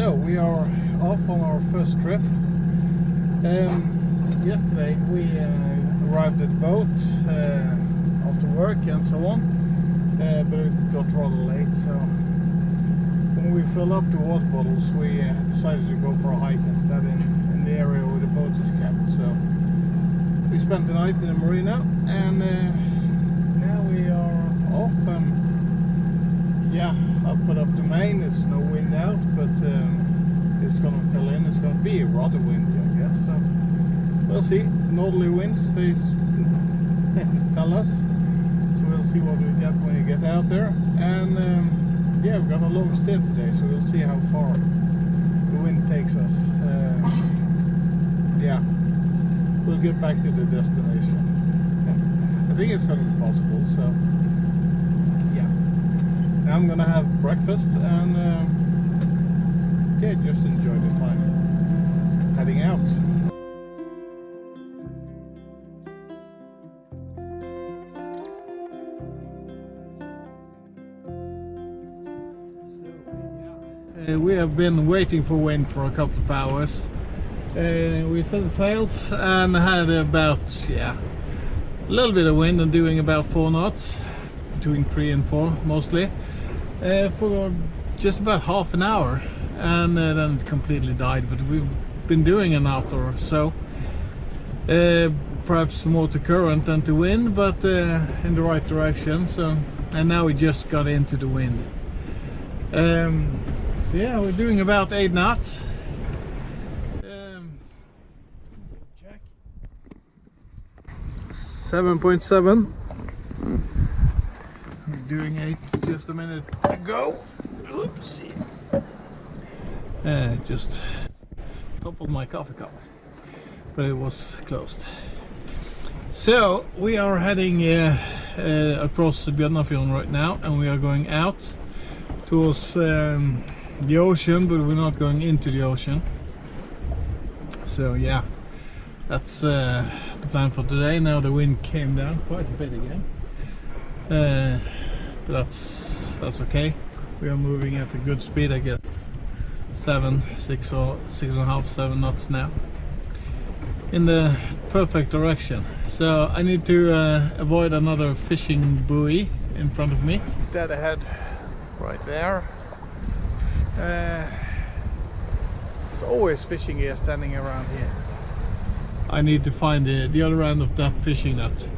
So we are off on our first trip. Yesterday we arrived at the boat after work and so on, but it got rather late, so when we filled up the water bottles we decided to go for a hike instead in the area where the boat is kept. So we spent the night in the marina, and now we are off. Yeah, I put up the main. It's no wind out, but it's gonna fill in. It's gonna be rather windy, I guess. So we'll see. Northerly winds, they tell us. So we'll see what we get when you get out there. And yeah, we've got a long stint today, so we'll see how far the wind takes us. Yeah, we'll get back to the destination. I think it's gonna be possible. So yeah, now I'm gonna have breakfast and yeah, just enjoy the time heading out. We have been waiting for wind for a couple of hours. We set the sails and had about, yeah, a little bit of wind and doing about 4 knots, between 3 and 4 mostly, for just about half an hour, and then it completely died. But we've been doing an hour or so, perhaps more to current than to wind, but in the right direction. So, and now we just got into the wind. So yeah, we're doing about 8 knots. Check. 7.7. Doing 8 just a minute ago. Oopsie. Just toppled my coffee cup, but it was closed. So we are heading across the Brandasund right now, and we are going out towards the ocean, but we're not going into the ocean. So yeah, that's the plan for today. Now the wind came down quite a bit again, but that's okay. We are moving at a good speed, I guess. 6 or 6.5, 7 knots now, in the perfect direction. So I need to avoid another fishing buoy in front of me. Dead ahead, right there. There's always fishing gear standing around here. I need to find the other end of that fishing net.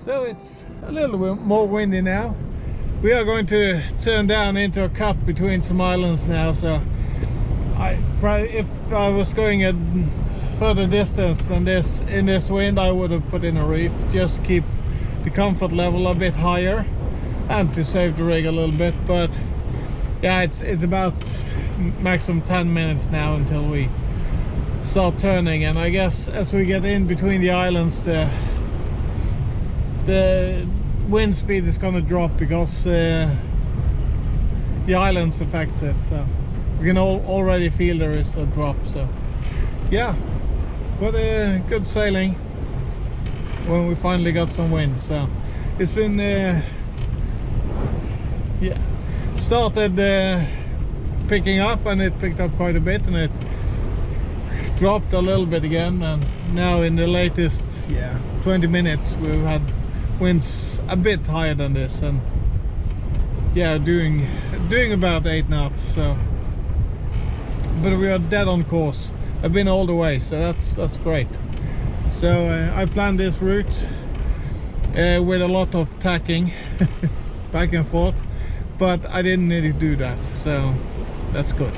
So it's a little bit more windy now. We are going to turn down into a cut between some islands now. So if I was going a further distance than this in this wind, I would have put in a reef, just keep the comfort level a bit higher and to save the rig a little bit. But yeah, it's about maximum 10 minutes now until we start turning, and I guess as we get in between the islands, the wind speed is going to drop because the islands affects it. So we can already feel there is a drop. So yeah, but good sailing when we finally got some wind. So it's been yeah, started picking up, and it picked up quite a bit, and it dropped a little bit again, and now in the latest 20 minutes we've had winds a bit higher than this, and yeah, doing about 8 knots. So but we are dead on course. I've been all the way, so that's great. So I planned this route with a lot of tacking back and forth, but I didn't need to do that, so that's good.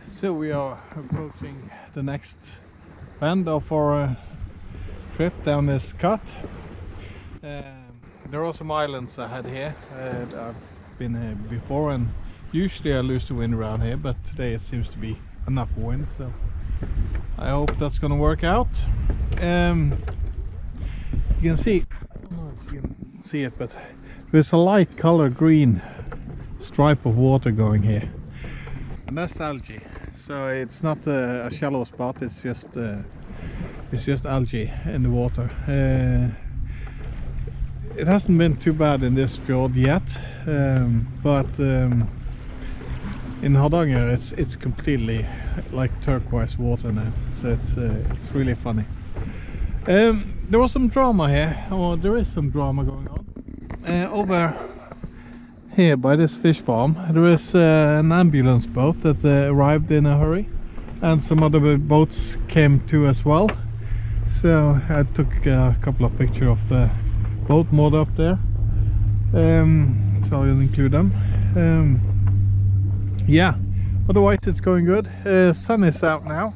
So we are approaching the next bend of our trip down this cut. There are some islands ahead here. I've been here before, and usually I lose the wind around here, but today it seems to be enough wind, so I hope that's gonna work out. You can see, I don't know if you can see it, but there's a light color green stripe of water going here, and that's algae. So it's not a shallow spot, it's just algae in the water. It hasn't been too bad in this fjord yet, but in Hardanger it's completely like turquoise water now, so it's really funny. There was some drama here, or there is some drama going on. Over here by this fish farm there is an ambulance boat that arrived in a hurry, and some other boats came too as well. So I took a couple of pictures of the boat moored up there, so I'll include them. Yeah, otherwise it's going good. Sun is out now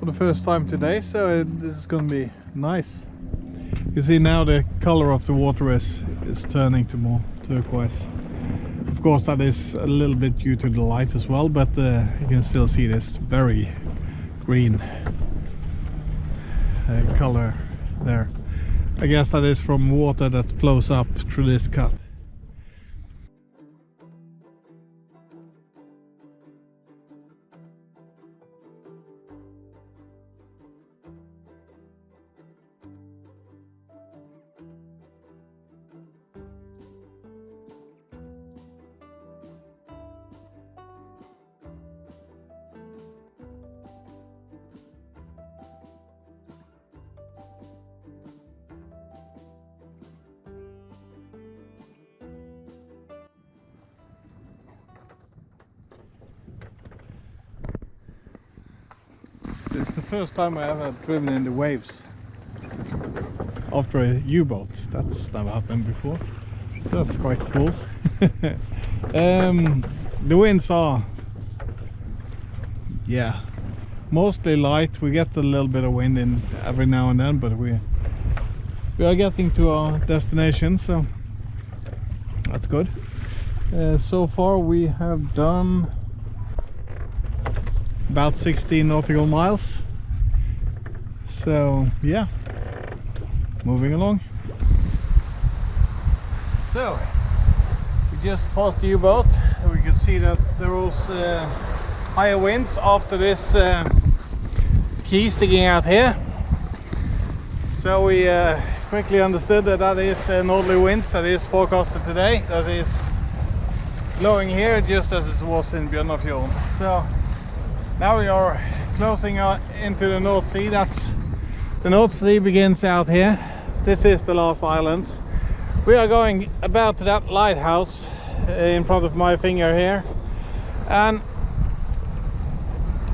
for the first time today, so this is going to be nice. You see now the color of the water is turning to more turquoise. Of course that is a little bit due to the light as well, but you can still see this very green color there. I guess that is from water that flows up through this cut. It's the first time I ever driven in the waves after a U-boat. That's never happened before, so that's quite cool. The winds are, yeah, mostly light. We get a little bit of wind in every now and then, but we are getting to our destination, so that's good. So far we have done about 16 nautical miles, so yeah, moving along. So we just passed the U-boat. We can see that there was higher winds after this key sticking out here, so we quickly understood that that is the northerly winds that is forecasted today, that is blowing here just as it was in Bjørnafjorden. So now we are closing into the North Sea. That's the North Sea begins out here. This is the last islands. We are going about to that lighthouse in front of my finger here, and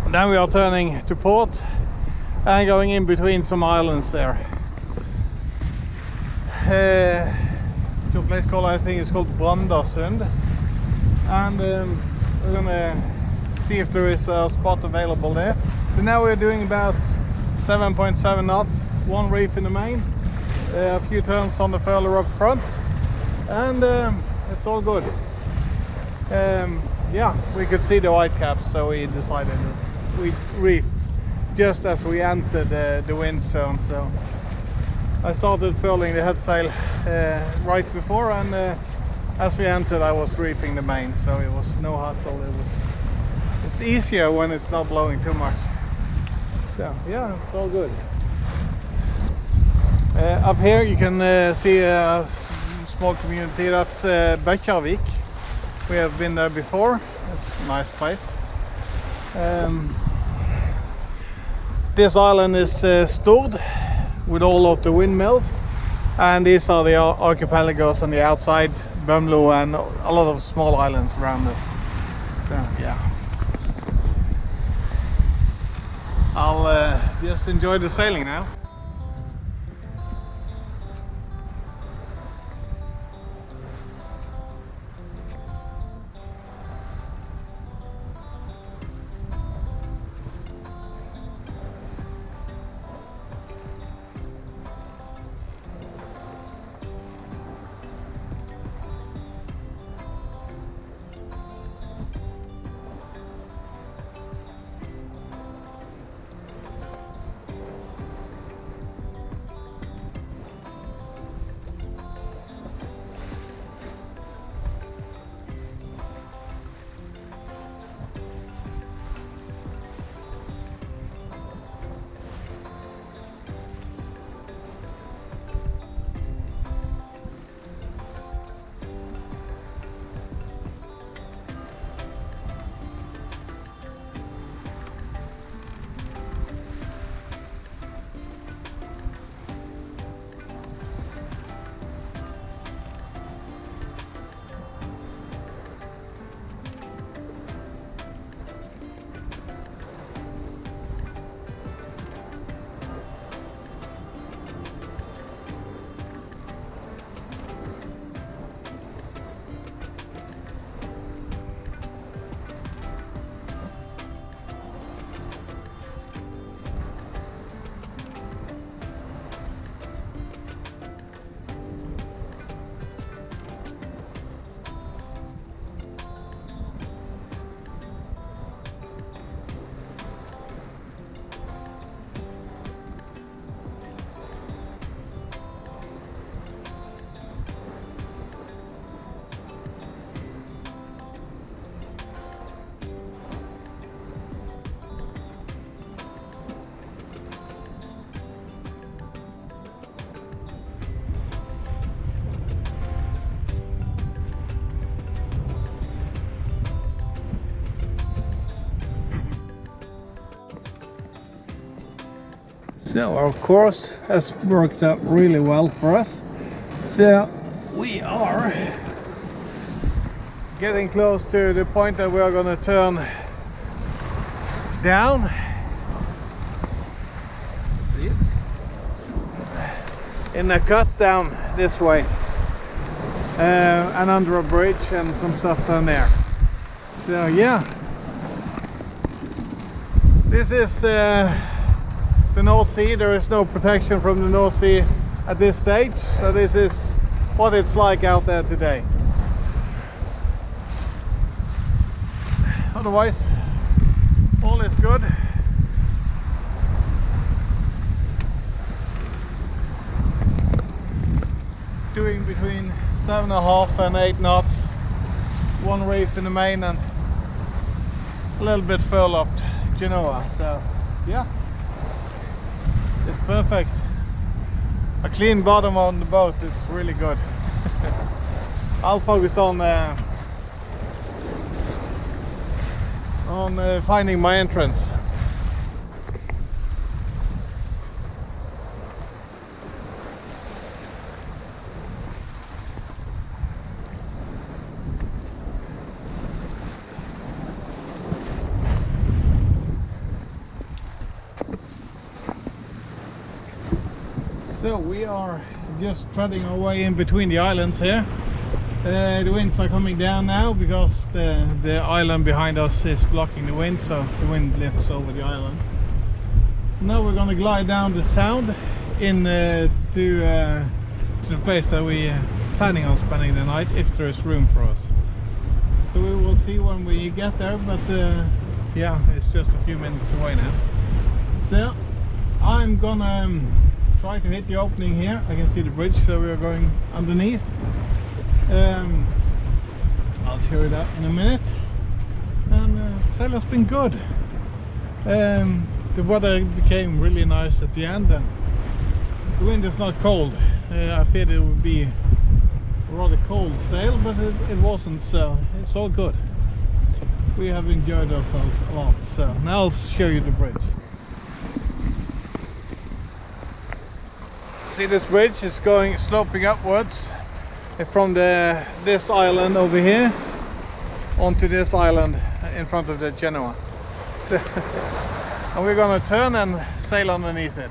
then we are turning to port and going in between some islands there. To a place called, I think it's called Brandasund, and we're gonna see if there is a spot available there. So now we're doing about 7.7 knots, one reef in the main, a few turns on the furler up front, and it's all good. Yeah, we could see the white caps, so we decided we reefed just as we entered the wind zone, so I started furling the head sail right before, and as we entered I was reefing the main, so it was no hassle. It's easier when it's not blowing too much. So yeah, it's all good. Up here you can see a small community. That's Bekkjarvik. We have been there before. It's a nice place. This island is Stord, with all of the windmills, and these are the archipelagos on the outside, Bømlo, and a lot of small islands around it. So yeah, I'll just enjoy the sailing now. So our course has worked out really well for us. So we are getting close to the point that we are going to turn down. See it? In a cut down this way, and under a bridge and some stuff down there. So yeah, this is the North Sea. There is no protection from the North Sea at this stage, so this is what it's like out there today. Otherwise, all is good. Doing between 7.5 and 8 knots, one reef in the main and a little bit furloughed Genoa, so yeah. It's perfect. A clean bottom on the boat, it's really good. I'll focus on finding my entrance. So we are just treading our way in between the islands here. The winds are coming down now because the island behind us is blocking the wind, so the wind lifts over the island. So now we're going to glide down the sound in to the place that we planning on spending the night, if there is room for us. So we will see when we get there, but yeah, it's just a few minutes away now. So I'm gonna try to hit the opening here. I can see the bridge, so we are going underneath. I'll show you that in a minute. And sail has been good. The weather became really nice at the end, and the wind is not cold. I feared it would be a rather cold sail, but it wasn't, so it's all good. We have enjoyed ourselves a lot. So now I'll show you the bridge. See, this bridge is going sloping upwards from this island over here onto this island in front of the Genoa. So, and we're gonna turn and sail underneath it.